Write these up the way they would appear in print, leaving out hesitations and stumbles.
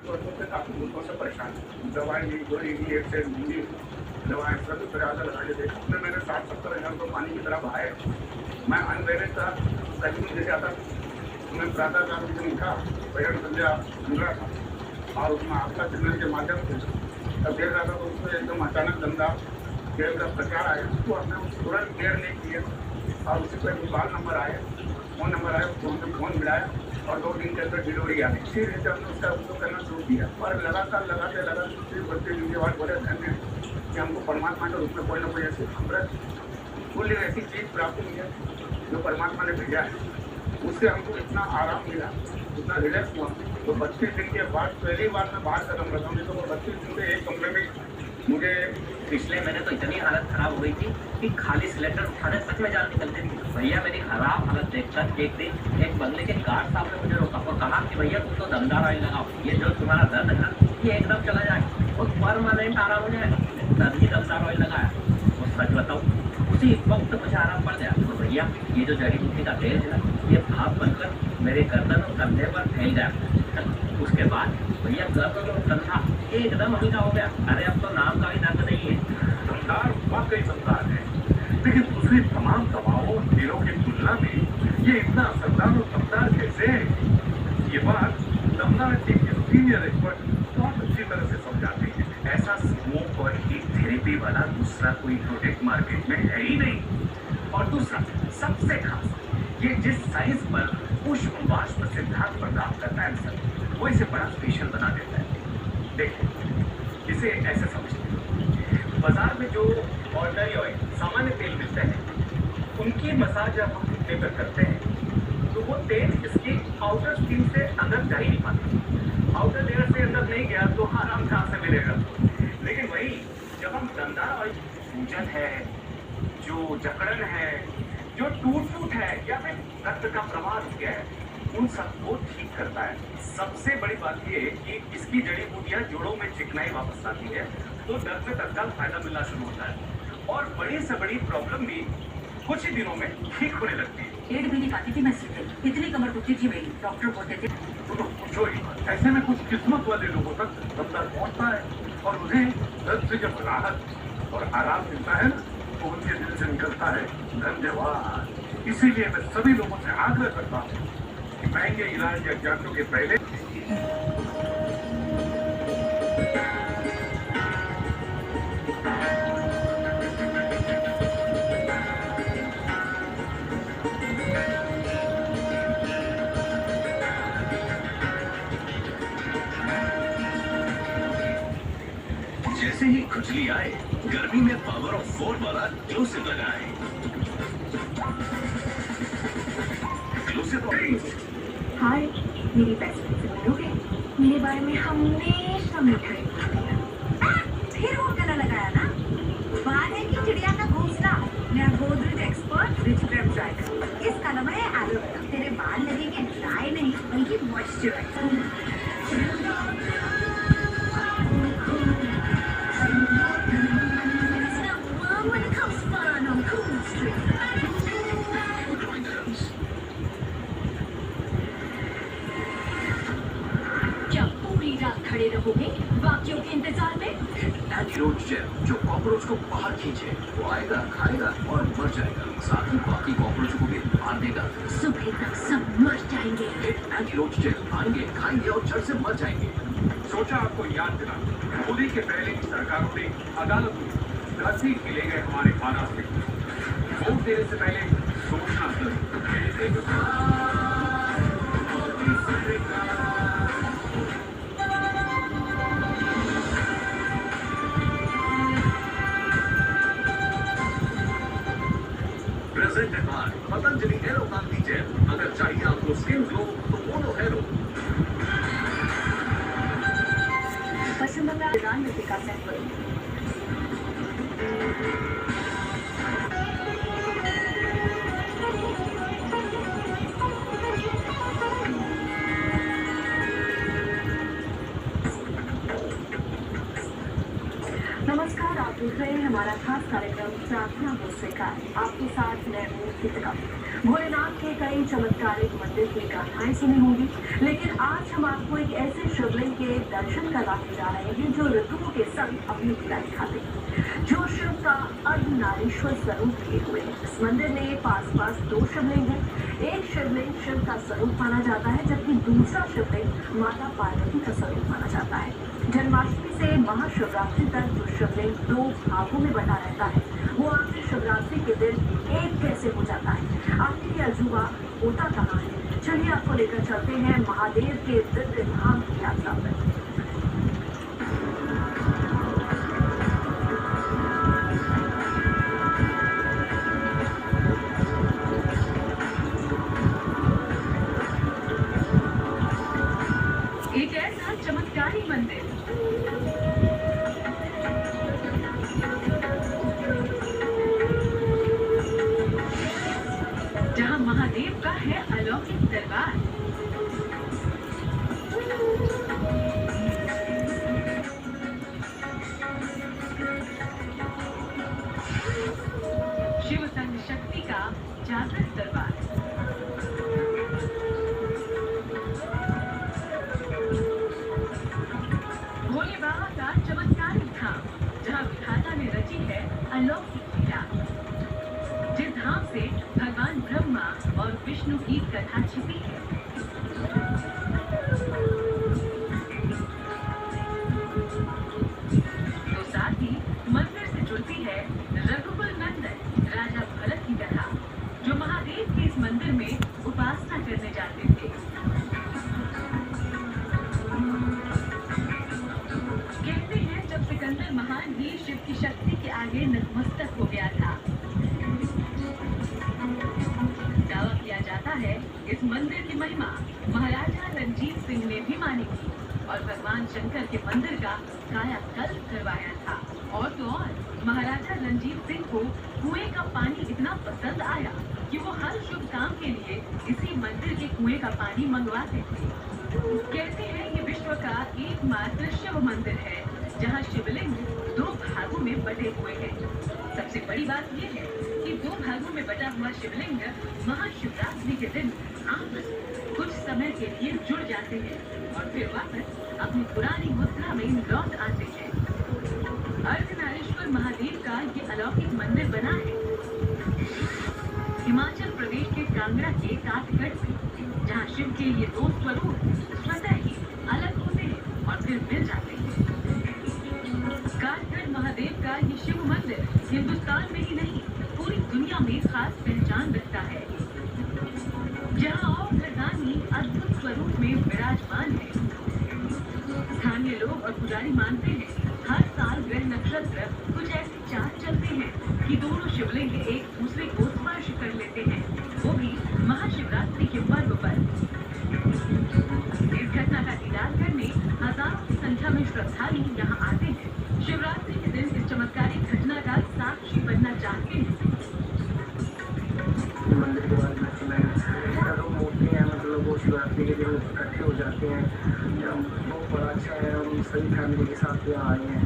वर्षों से काफ़ी मुद्दों से परेशान हूँ। दवाई ली, गोली ली, एक से ली, दवाएँ सभी प्रयास लगा के देखा। उसमें मेरे 60-70 हज़ार रुपये पानी की तरह बहाए। मैं अनमैरिड था, कहीं भी नहीं जाता। मैं प्रातः काल उस दिन उठा, भजन संध्या सुन रहा था और उसमें आपका चैनल के माध्यम से तब देख रहा था तो उसमें एकदम अचानक गंदा तेल का प्रचार आया। उसको हमने तुरंत केयर नहीं किया और उसी पर मोबाइल नंबर आया, फ़ोन नंबर आया, उसको हमने फ़ोन मिलाया और 2 दिन के अंदर डिलीवरी आ गई। फिर हमने उसका उपयोग करना शुरू किया और लगातार लगाते फिर बढ़ते दिन के बाद बड़े धन्य हैं कि हमको परमात्मा के रूप में कोई ना कोई ऐसी अमृत तुल्य ऐसी चीज़ प्राप्त हुई है जो परमात्मा ने भेजा है। उससे हमको इतना आराम मिला, इतना रिलैक्स हुआ। तो 32 दिन के बाद पहली बार मैं बाहर कदम रखा हूँ। तो वो 32 दिन से एक कमरे में मुझे पिछले महीने तो इतनी हालत खराब हो गई थी कि खाली सिलेंडर उठाने तक में जान निकलती थी। भैया मेरी खराब हालत देखकर एक दिन एक बंगले के गार्ड साहब ने मुझे रोका और कहा कि भैया तुम तो दमदार ऑयल लगाओ, ये जो तुम्हारा दर्द है ना ये एकदम चला जाए और परमानेंट आराम हो जाएगा। तभी दमदार ऑयल लगाया और सच बताऊँ उसी वक्त मुझे आराम पड़ गया। तो भैया ये जो जड़ी बूटी का तेल है ना ये भाप बनकर मेरे गर्दन और कंधे पर फैल गया। उसके बाद भैया गर्दन और कंधा एकदम हल्का हो गया। अरे अब तो नाम का भी दर्द नहीं है। दमदार वाकई दमदार है, लेकिन दूसरी तमाम दवाओं और तेलों की तुलना में ये इतना असरदार और दमदार कैसे है? ये बात दमदार टीम के सीनियर एक्सपर्ट बहुत अच्छी तरह से समझाते हैं। ऐसा स्मोक और हीट थेरेपी वाला दूसरा कोई प्रोडक्ट मार्केट में है ही नहीं। और दूसरा सबसे खास, ये जिस साइज पर पुष्प वाष्प सिद्धांत पर काम करता है सर, वो इसे बड़ा स्पेशल बना देता है। देखिए इसे ऐसे समझते, बाजार में जो ऑर्डिनरी ऑयल सामान्य तेल मिलते हैं उनकी मसाज जब हम घुटने पर करते हैं तो वो तेल इसकी आउटर स्किन से अंदर जा ही नहीं पाता। आउटर लेयर से अंदर नहीं गया तो आराम कहाँ से मिलेगा। लेकिन वही जब हम दमदार ऑयल, सूजन है, जो जकड़न है, जो टूट है या फिर रक्त का प्रवाह रुक गया है, उन सबको ठीक करता है। सबसे बड़ी बात ये कि इसकी जड़ी बूटियां जोड़ों में चिकनाई वापस आती है तो दर्द में तत्काल फायदा मिलना शुरू होता है और बड़ी से बड़ी प्रॉब्लम भी कुछ ही दिनों में ठीक होने लगती है। 1 महीने खाती थी मैं सिर्फ, इतनी कमर दुखती थी मेरी, डॉक्टर बोलते थे। तो पूछो ही मत। ऐसे में कुछ किस्मत वाले लोगों तक दमदार पहुंचता है और उन्हें दर्द से जब राहत और आराम मिलता है ना तो उनके दिल से निकलता है धन्यवाद। इसीलिए मैं सभी लोगों से आग्रह करता हूँ कि महंगे इलाज या जांचों के पहले जैसे ही खुजली आए गर्मी में पावर ऑफ 4 वाला ग्लोसिव लगाएं। हाय, मेरी बेस्ट फ्रेंड से मिलोगे? मेरे बारे में हमेशा मीठा ही बोलती है। फिर वो गला लगाया ना? बात है कि चिड़िया का घोंसला। मैं Godrej expert rich crepe dry. इसका नाम है एलोवेरा। तेरे बाल लगेंगे ड्राई नहीं बल्कि मॉइस्चराइज। क्या पूरी रात खड़े रहोगे बाकियों के इंतजार में? एंटीरोड जेल जो कॉकरोच को बाहर खींचे, वो आएगा, खाएगा और मर जाएगा। साथ ही बाकी कॉकरोच को भी मार देगा। सुबह तक सब मर जाएंगे। एंटीरोड जेल आएंगे, खाएंगे और जड़ से मर जाएंगे। सोचा आपको याद दिला, मोदी के पहले की सरकारों ने अदालत में धरती के ले गए हमारे आवास में। वोट देने से पहले सोचना जरूर। Presented by Patanjali aloe Kanti gel. अगर चाहिए आपको स्किन ग्लो तो मोनो हेरो। पश्चिम बंगाल ईरान में विकास है। नमस्कार, आप देख रहे हैं हमारा खास कार्यक्रम प्रार्थना हो स्वीकार। आपके साथ मैं हूँ गीतिका। भोलेनाथ के कई चमत्कारिक मंदिर की गाथाएं सुनी होंगी, लेकिन आज हम आपको एक ऐसे शिवलिंग के दर्शन करवाने जा रहे हैं जो ऋतुओं के संग अपनी क्रिया दिखाते हैं, जो शिव का अर्धनारीश्वर स्वरूप लिए हुए हैं। इस मंदिर में पास दो शिवलिंग हैं। एक शिवलिंग शिव का स्वरूप माना जाता है, जबकि दूसरा शिवलिंग माता पार्वती का स्वरूप माना जाता है। जन्माष्टमी से महाशिवरात्रि तक जो शिवलिंग दो भागों में बटा रहता है, वो आखिरी शिवरात्रि के दिन एक कैसे हो जाता है? आखिर ये अजूबा होता कहाँ है? चलिए आपको लेकर चलते हैं महादेव के दिव्य धाम की यात्रा पर। एक ऐसा चमत्कारी मंदिर जहां महादेव का है अलौकिक दरबार। शिव संग शक्ति का जागृत दरबार। भोले बाबा का चमत्कारिक धाम, जहां विधाता ने रची है अलौकिक लीला। जिस धाम से भगवान ब्रह्मा और विष्णु की कथा छिपी है। तो साथ ही मंदिर से जुड़ती है रघुकुल नंदन राजा भरत की कथा, जो महादेव के इस मंदिर में उपासना करने जाते थे। कहते हैं जब सिकंदर महान ही शिव की शक्ति के आगे नतमस्तक हो गया था। दावा किया जाता है इस मंदिर की महिमा महाराजा रणजीत सिंह ने भी मानी थी और भगवान शंकर के मंदिर का कायाकल्प करवाया था। और तो और महाराजा रणजीत सिंह को कुएं का पानी इतना पसंद आया कि वो हर शुभ काम के लिए इसी मंदिर के कुएं का पानी मंगवाते थे। कहते हैं ये विश्व का एकमात्र शिव मंदिर है जहाँ शिवलिंग दो भागों में बटे हुए हैं। सबसे बड़ी बात यह है कि दो भागों में बटा हुआ शिवलिंग महाशिवरात्रि के दिन आपस में कुछ समय के लिए जुड़ जाते हैं और फिर वापस अपनी पुरानी मुद्रा में लौट आते हैं। अर्धनारीश्वर महादेव का ये अलौकिक मंदिर बना है हिमाचल प्रदेश के कांगड़ा के काठगढ़ में, जहाँ शिव के ये दो स्वरूप स्वतः ही अलग होते हैं और फिर मिल जाते हैं। काठगढ़ महादेव का ये शिव मंदिर हिंदुस्तान में ही नहीं पूरी दुनिया में खास पहचान रखता है, जहाँ और भगवानी अद्भुत स्वरूप में विराजमान है। स्थानीय लोग और पुजारी मानते हैं हर साल ग्रह नक्षत्र कुछ ऐसे चाल चलते हैं कि दोनों शिवलिंग एक दूसरे को स्पर्श कर लेते हैं, वो भी महाशिवरात्रि के पर्व पर। इस घटना का दीदार करने हजारों की संख्या में श्रद्धालु यहाँ आते हैं। शिवरात्रि के दिन इस चमत्कारिक घटना का साक्षी बनना चाहते हैं। मंदिर के बारे में सुना है, मूर्तियाँ मतलब वो शिवरात्रि के दिन इकट्ठे हो जाते हैं। बहुत बड़ा अच्छा है, हम सभी फैमिली के साथ यहाँ आए हैं।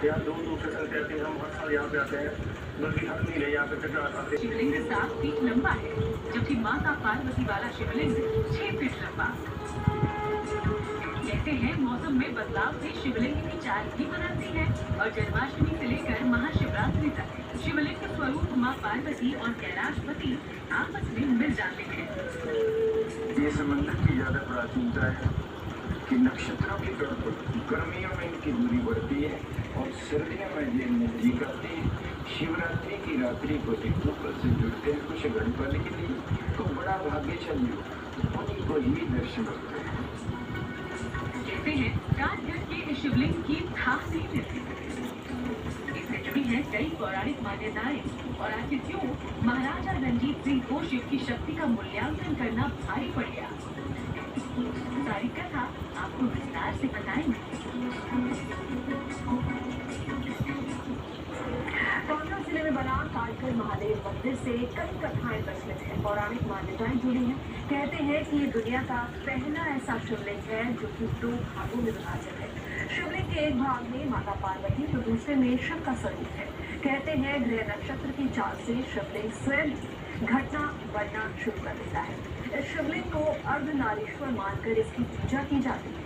यहाँ दूर दूर से सर कहते हैं हम हर साल यहाँ पे आते हैं, बल्कि हर महीने यहाँ पे चक्कर आते हैं। शिवलिंग 7 फीट लंबा है, जबकि माता पार्वती वाला शिवलिंग 6 फीट लंबा। कहते हैं मौसम में बदलाव से शिवलिंग की चाल भी बदलती है और जन्माष्टमी से लेकर महाशिवरात्रि तक शिवलिंग के स्वरूप माँ पार्वती और कैलाशपति आपस में मिल जाते हैं। ये संबंध की ज़्यादा प्राचीनता है कि नक्षत्रों की गर्मियों में इनकी दूरी बढ़ती है और सर्दियों में ये नजदीक आती है। शिवरात्रि की रात्रि को एक दूसरे से जुड़ते हैं कुछ घड़ी पल के लिए, तो बड़ा भाग्यशाली उन्हीं को ही दर्शन होते हैं। कहते हैं काठगढ़ के इस शिवलिंग की था नहीं मिलती। इससे जुड़ी है कई पौराणिक मान्यताएं और आखिर क्यों महाराजा रणजीत सिंह को शिव की शक्ति का मूल्यांकन करना भारी पड़ गया। सारी कथा आपको विस्तार से बताएंगे। कांगड़ा जिले में बना काठगढ़ महादेव मंदिर से कई कथाएं प्रचलित हैं, पौराणिक मान्यताएं जुड़ी हैं। कहते हैं कि ये दुनिया का पहला ऐसा शिवलिंग है जो कि 2 भागों में विभाजित है। शिवलिंग के एक भाग में माता पार्वती तो दूसरे में शिव का स्वरूप है। कहते हैं ग्रह नक्षत्र की चाल से शिवलिंग स्वयं घटना बढ़ना शुरू कर देता है। इस शिवलिंग को अर्धनारीश्वर मानकर इसकी पूजा की जाती है।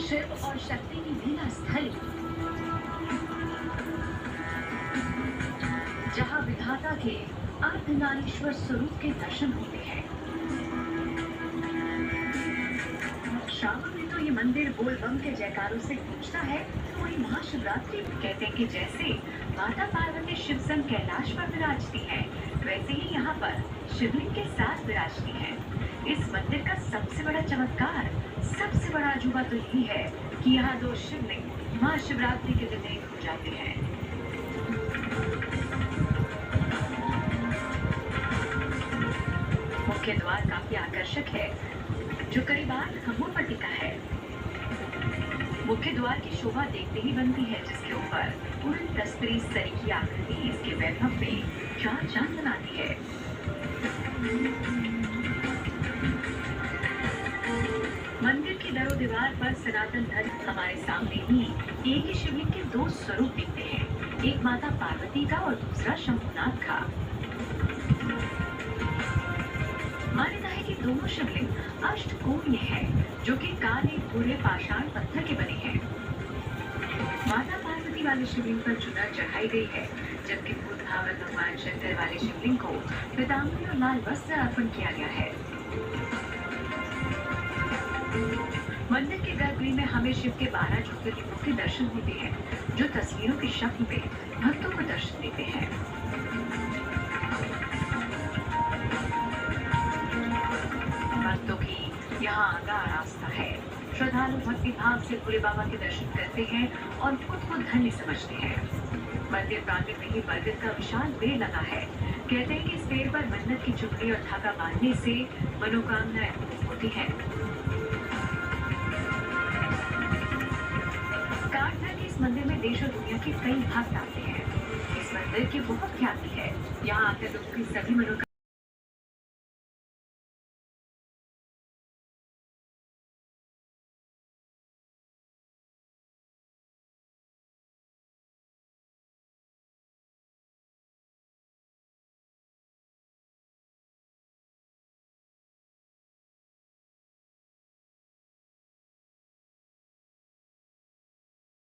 शिव और शक्ति की लीला स्थली, जहां विधाता के अर्धनारीश्वर स्वरूप के दर्शन होते हैं। श्रावण में तो ये मंदिर बोल बम के जयकारों से गूंजता है। तो वही महाशिवरात्रि में कहते हैं कि जैसे माता पार्वती शिव संग कैलाश पर विराजती है, वैसे ही यहाँ पर शिवलिंग के साथ विराजती है। इस मंदिर का सबसे बड़ा चमत्कार, सबसे बड़ा अजूबा तो यही है कि यहाँ दो शिवलिंग महाशिवरात्रि के दिन एक हो जाते हैं। मुख्य द्वार काफी आकर्षक है, जो करीब 8 खंभों पर टिका है। मुख्य द्वार की शोभा देखते ही बनती है, जिसके ऊपर पूरी तस्वीर सरीखी आकृति इसके वैभव में चार चांद बनाती है। मंदिर की दरो दीवार पर सनातन धर्म हमारे सामने ही एक ही शिवलिंग के 2 स्वरूप दिखते हैं, एक माता पार्वती का और दूसरा शंभुनाथ का। मान्यता है कि दोनों शिवलिंग अष्टकोणीय है, जो कि काले भूरे पाषाण पत्थर के बने हैं। माता पार्वती वाले शिवलिंग पर चुनर चढ़ाई गई है, जबकि भूत भावक भगवान शंकर वाले शिवलिंग को पीताम्बरी और लाल वस्त्र अर्पण किया गया है। मंदिर के गर्भगृह में हमें शिव के 12 ज्योतिर्लिंगों के दर्शन होते हैं, जो तस्वीरों की शक्ल में भक्तों को दर्शन देते हैं। भक्तों की यहाँ आगाह आस्था है। श्रद्धालु भक्ति भाव से भोले बाबा के दर्शन करते हैं और खुद को धन्य समझते हैं। मंदिर प्रांगण में ही बरगद का विशाल पेड़ लगा है। कहते हैं कि इस पेड़ पर मन्नत की चुनरी और धागा बांधने से मनोकामनाएं पूरी होती हैं। काठगढ़ के इस मंदिर में देश और दुनिया के कई भक्त आते हैं। इस मंदिर की बहुत ख्याति है। यहाँ आकर लोगों की सभी मनोकामनाएं